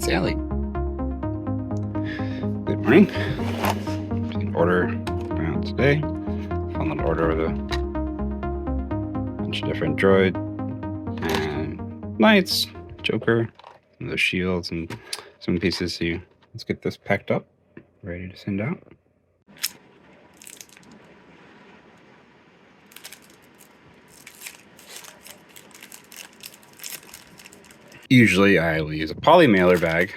Sally. Good morning. An order going out today. Found an order with a bunch of different droid and knights, Joker, and those shields and some pieces. So let's get this packed up, ready to send out. Usually I will use a poly mailer bag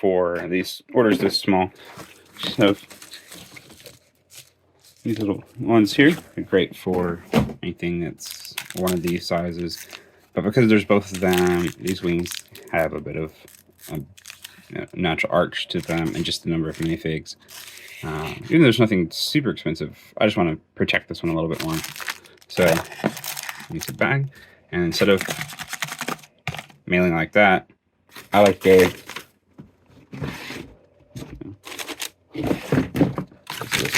for these orders this small. So these little ones here are great for anything that's one of these sizes, but because there's both of them, these wings have a bit of natural arch to them and just the number of minifigs. Even though there's nothing super expensive, I just want to protect this one a little bit more. So use a bag, and instead of mailing like that, I like to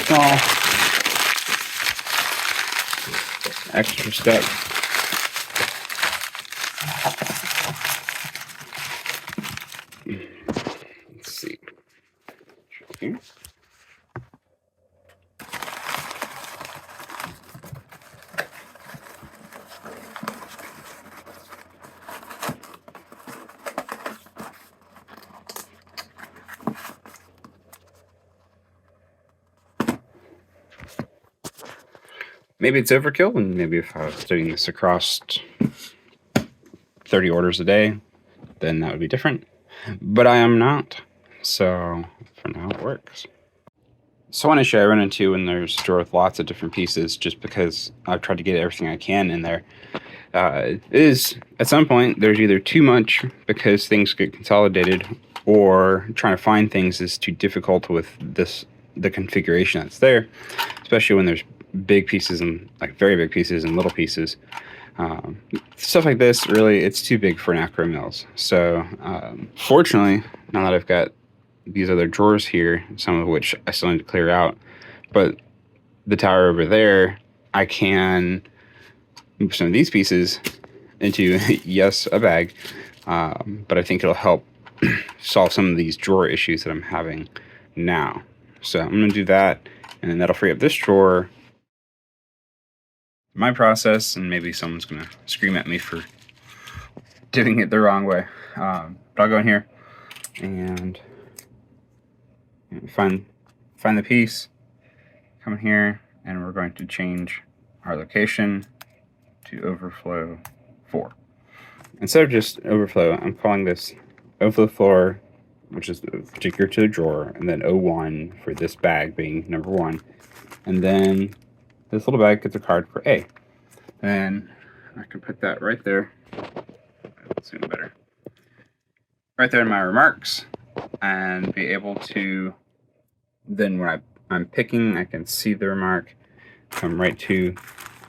small extra step. Let's see. Here. Maybe it's overkill, and maybe if I was doing this across 30 orders a day, then that would be different. But I am not, so for now it works. So one issue I run into when there's a drawer with lots of different pieces, just because I've tried to get everything I can in there, is at some point there's either too much because things get consolidated, or trying to find things is too difficult with the configuration that's there, especially when there's big pieces and like very big pieces and little pieces. Stuff like this, really, it's too big for an acro mills. So fortunately, now that I've got these other drawers here, some of which I still need to clear out, but the tower over there, I can move some of these pieces into, yes, a bag, but I think it'll help solve some of these drawer issues that I'm having now. So I'm going to do that, and then that'll free up this drawer. My process, and maybe someone's going to scream at me for doing it the wrong way. But I'll go in here and find the piece, come in here, and we're going to change our location to overflow 4. Instead of just overflow, I'm calling this overflow 4, which is particular to the drawer, and then 01 for this bag being number 1. And then this little bag gets a card for A. And I can put that right there. That's even better. Right there in my remarks, and be able to then when I'm picking, I can see the remark, come right to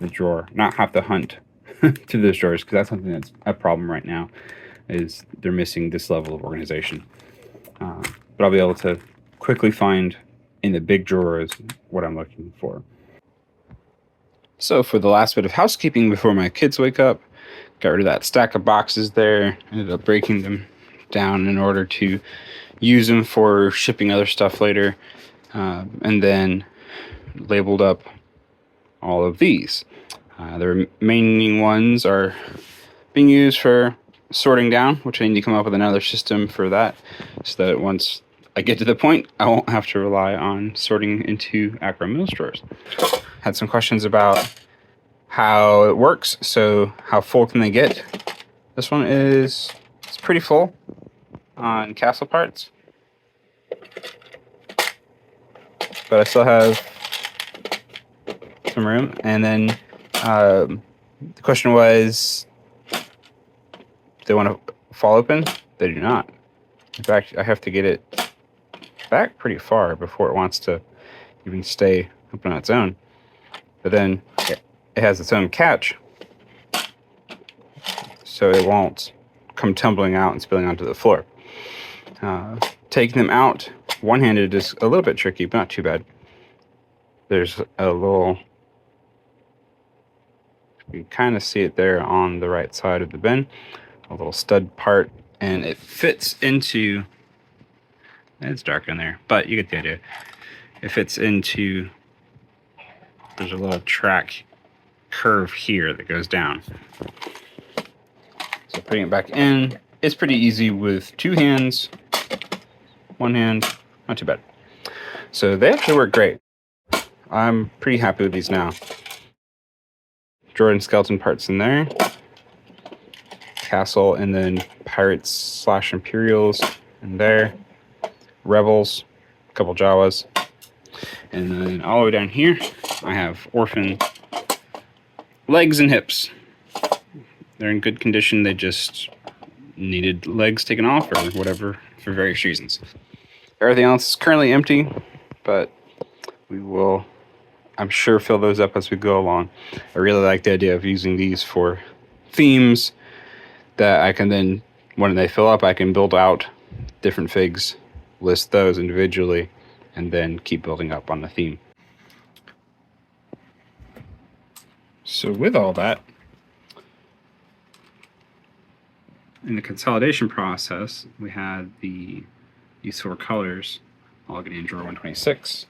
the drawer, not have to hunt through those drawers, because that's something that's a problem right now, is they're missing this level of organization. But I'll be able to quickly find in the big drawers what I'm looking for. So for the last bit of housekeeping before my kids wake up, got rid of that stack of boxes there, ended up breaking them down in order to use them for shipping other stuff later, and then labeled up all of these. The remaining ones are being used for sorting down, which I need to come up with another system for that, so that once I get to the point, I won't have to rely on sorting into acro mills drawers. Had some questions about how it works. So how full can they get? This one it's pretty full on castle parts, but I still have some room. And then the question was, do they want to fall open? They do not. In fact, I have to get it back pretty far before it wants to even stay open on its own. But then it has its own catch, so it won't come tumbling out and spilling onto the floor. Taking them out one-handed is a little bit tricky, but not too bad. There's a little, you can kind of see it there on the right side of the bin, a little stud part and it fits into, it's dark in there, but you get the idea. It fits into, there's a little track curve here that goes down. So putting it back in, it's pretty easy with two hands, one hand, not too bad. So they actually work great. I'm pretty happy with these now. Jordan skeleton parts in there. Castle, and then Pirates / Imperials in there. Rebels, a couple Jawas. And then all the way down here, I have Orphan legs and hips. They're in good condition. They just needed legs taken off or whatever for various reasons. Everything else is currently empty, but we will, I'm sure, fill those up as we go along. I really like the idea of using these for themes that I can then, when they fill up, I can build out different figs, list those individually, and then keep building up on the theme. So with all that, in the consolidation process, we had these four colors all getting in drawer 126.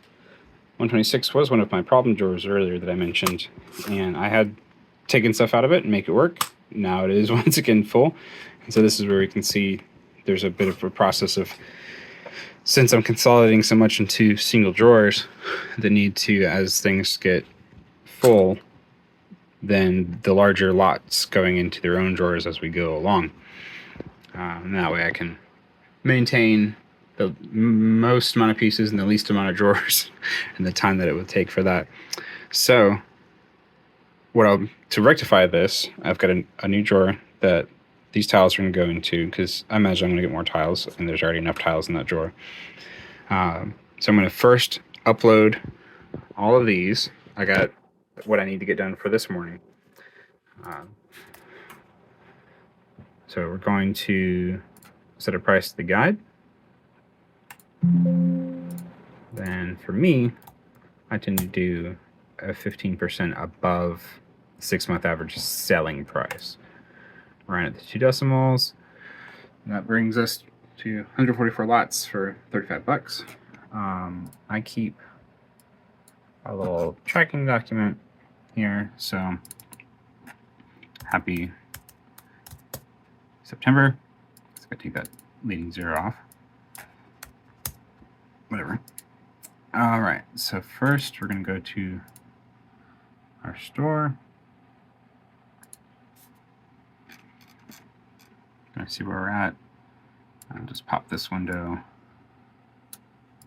126 was one of my problem drawers earlier that I mentioned, and I had taken stuff out of it and make it work. Now it is once again full, and so this is where we can see there's a bit of a process of, since I'm consolidating so much into single drawers, the need to, as things get full, then the larger lots going into their own drawers as we go along. And that way I can maintain the most amount of pieces and the least amount of drawers and the time that it would take for that. So to rectify this, I've got a new drawer that these tiles are going to go into, because I imagine I'm going to get more tiles, and there's already enough tiles in that drawer. So I'm going to first upload all of these. I got what I need to get done for this morning. So we're going to set a price to the guide. Then for me, I tend to do a 15% above 6-month average selling price. We're at the 2 decimals. And that brings us to 144 lots for 35 bucks. I keep a little tracking document here. So happy September. So I take that leading 0 off. Whatever. All right, so first we're going to go to our store. Gonna see where we're at. I'll just pop this window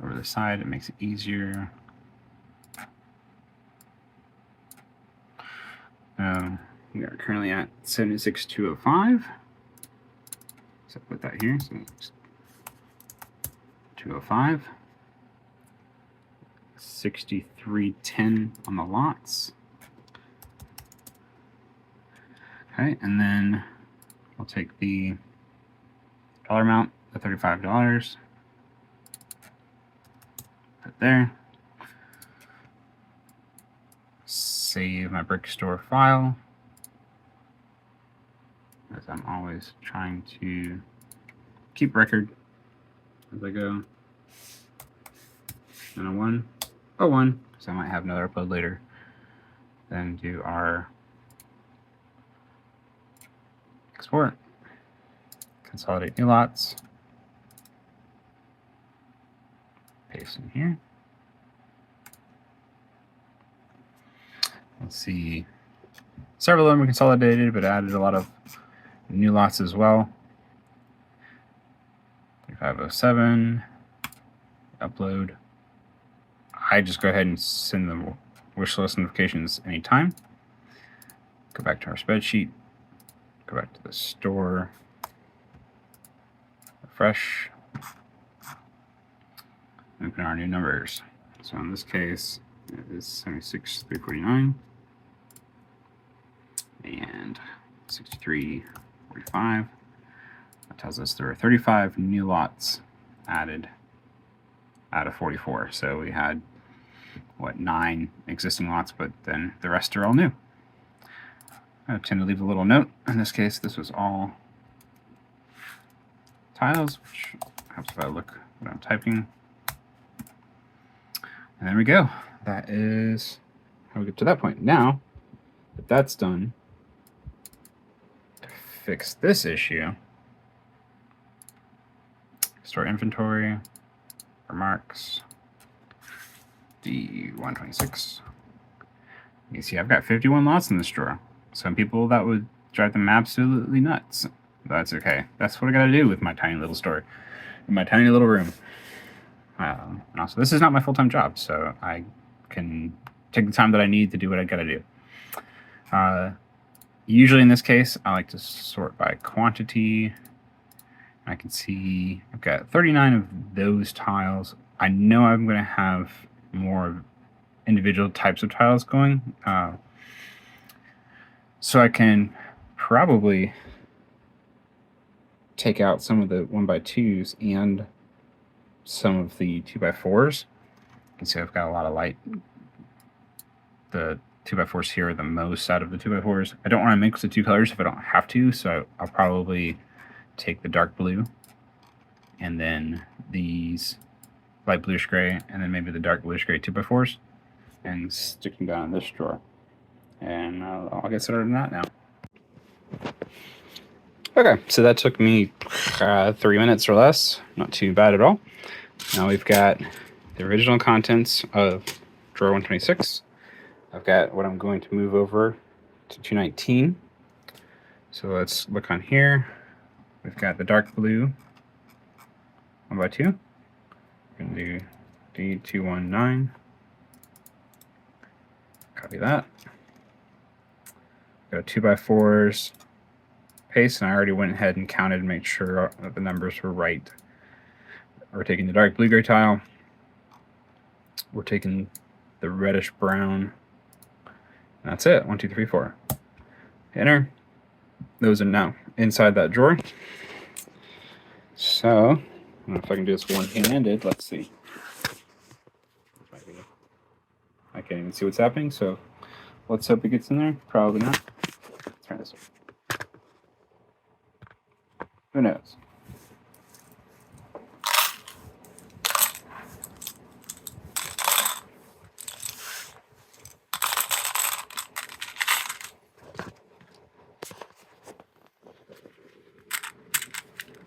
over the side. It makes it easier. We are currently at 76,205. So put that here. So 205. 63.10 on the lots. Okay, and then we'll take the dollar amount, the $35. Put there. Save my brick store file, as I'm always trying to keep record as I go. And a 101, because I might have another upload later. Then do our export, consolidate new lots, paste in here. Let's see, several of them are consolidated, but added a lot of new lots as well. 3507, upload. I just go ahead and send the wish list notifications anytime. Go back to our spreadsheet, go back to the store, refresh, and open our new numbers. So in this case, it is 76,349 and 63,45. That tells us there are 35 new lots added out of 44. So we had, what, 9 existing lots, but then the rest are all new. I tend to leave a little note. In this case, this was all tiles, which helps if I look what I'm typing. And there we go. That is how we get to that point. Now that that's done, to fix this issue, store inventory, remarks, D126. You see I've got 51 lots in this drawer. Some people that would drive them absolutely nuts. That's okay. That's what I gotta do with my tiny little store, in my tiny little room. And also, this is not my full-time job, so I can take the time that I need to do what I gotta do. Usually in this case, I like to sort by quantity. I can see I've got 39 of those tiles. I know I'm going to have more individual types of tiles going. So I can probably take out some of the 1x2s and some of the 2x4s. You can see I've got a lot of light. The 2x4s here are the most out of the 2x4s. I don't want to mix the two colors if I don't have to, so I'll probably take the dark blue and then these light bluish gray and then maybe the dark bluish gray 2x4s and stick them down in this drawer. And I'll get started on that now. Okay, so that took me 3 minutes or less. Not too bad at all. Now we've got the original contents of drawer 126. I've got what I'm going to move over to 219. So let's look on here. We've got the dark blue 1x2. We're going to do D219. Copy that. Got 2x4s paste, and I already went ahead and counted and made sure that the numbers were right. We're taking the dark blue gray tile. We're taking the reddish brown. And that's it. 1, 2, 3, 4. Enter. Those are now inside that drawer. So, I don't know if I can do this one-handed. Let's see. I can't even see what's happening, so let's hope it gets in there. Probably not. Let's try this one. Who knows?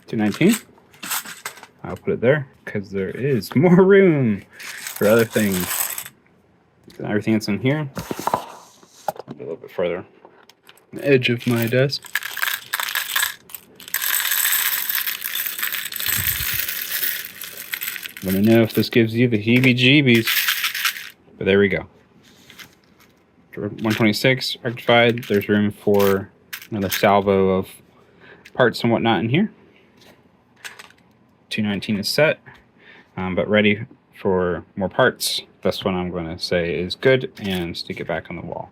$2.19. I'll put it there because there is more room for other things. Everything that's in here. A little bit further. The edge of my desk. Let me know if this gives you the heebie-jeebies. But there we go. 126 rectified. There's room for another salvo of parts and whatnot in here. 219 is set, but ready for more parts. This one I'm going to say is good and stick it back on the wall.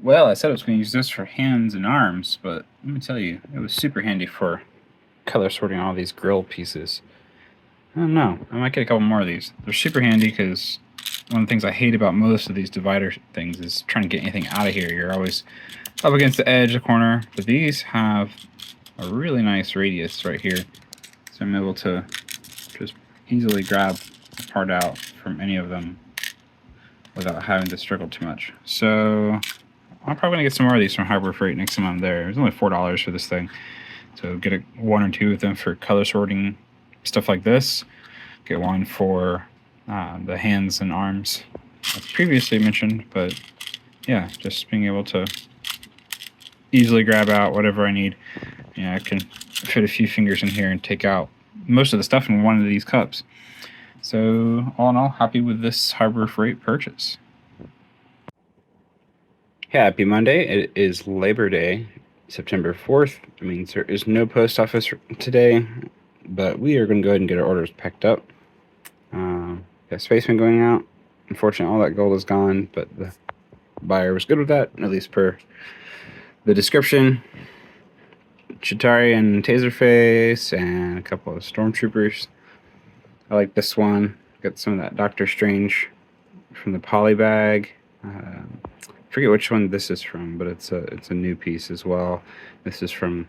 Well, I said I was going to use this for hands and arms, but let me tell you, it was super handy for color sorting all these grill pieces. I don't know, I might get a couple more of these. They're super handy because one of the things I hate about most of these divider things is trying to get anything out of here. You're always up against the edge, the corner, but these have a really nice radius right here. So I'm able to just easily grab a part out from any of them without having to struggle too much. So I'm probably gonna get some more of these from Harbor Freight next time I'm there. It was only $4 for this thing. So get one or two of them for color sorting, stuff like this. Get one for the hands and arms as previously mentioned, but yeah, just being able to easily grab out whatever I need. Yeah, I can fit a few fingers in here and take out most of the stuff in one of these cups. So all in all, happy with this Harbor Freight purchase. Happy Monday. It is Labor Day, September 4th. It means there is no post office today, but we are going to go ahead and get our orders packed up. Got spaceman going out. Unfortunately, all that gold is gone, but the buyer was good with that, at least per the description. Chitari and Taserface and a couple of stormtroopers. I like this one. Got some of that Doctor Strange from the poly bag. Forget which one this is from, but it's a new piece as well. This is from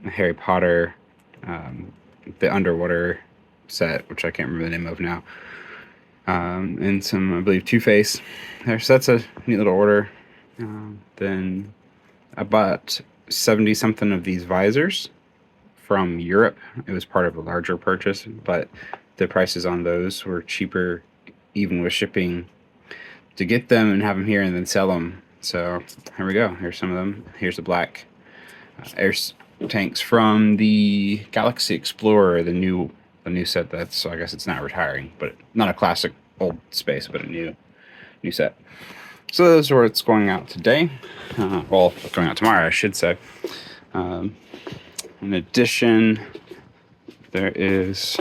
Harry Potter the underwater set, which I can't remember the name of now, and some, I believe, Two-Face there. So that's a neat little order. Then I bought 70 something of these visors from Europe. It was part of a larger purchase, but the prices on those were cheaper, even with shipping, to get them and have them here and then sell them. So here we go. Here's some of them. Here's the black air tanks from the Galaxy Explorer, the new set. That's, so I guess it's not retiring, but not a classic old space, but a new set. So those are what's going out today. Well, going out tomorrow, I should say. In addition, there is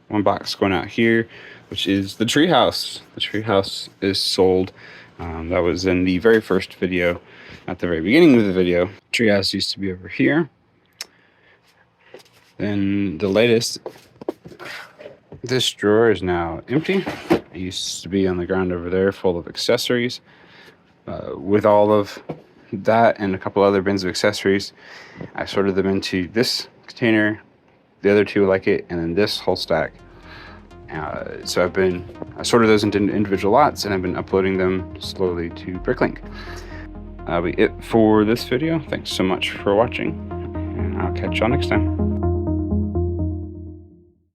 one box going out here, which is the treehouse. The treehouse is sold. That was in the very first video, at the very beginning of the video. Treehouse used to be over here. Then the latest, this drawer is now empty. It used to be on the ground over there, full of accessories. With all of that and a couple other bins of accessories, I sorted them into this container, the other two like it, and then this whole stack. So I sorted those into individual lots, and I've been uploading them slowly to Bricklink. That'll be it for this video. Thanks so much for watching, and I'll catch y'all next time.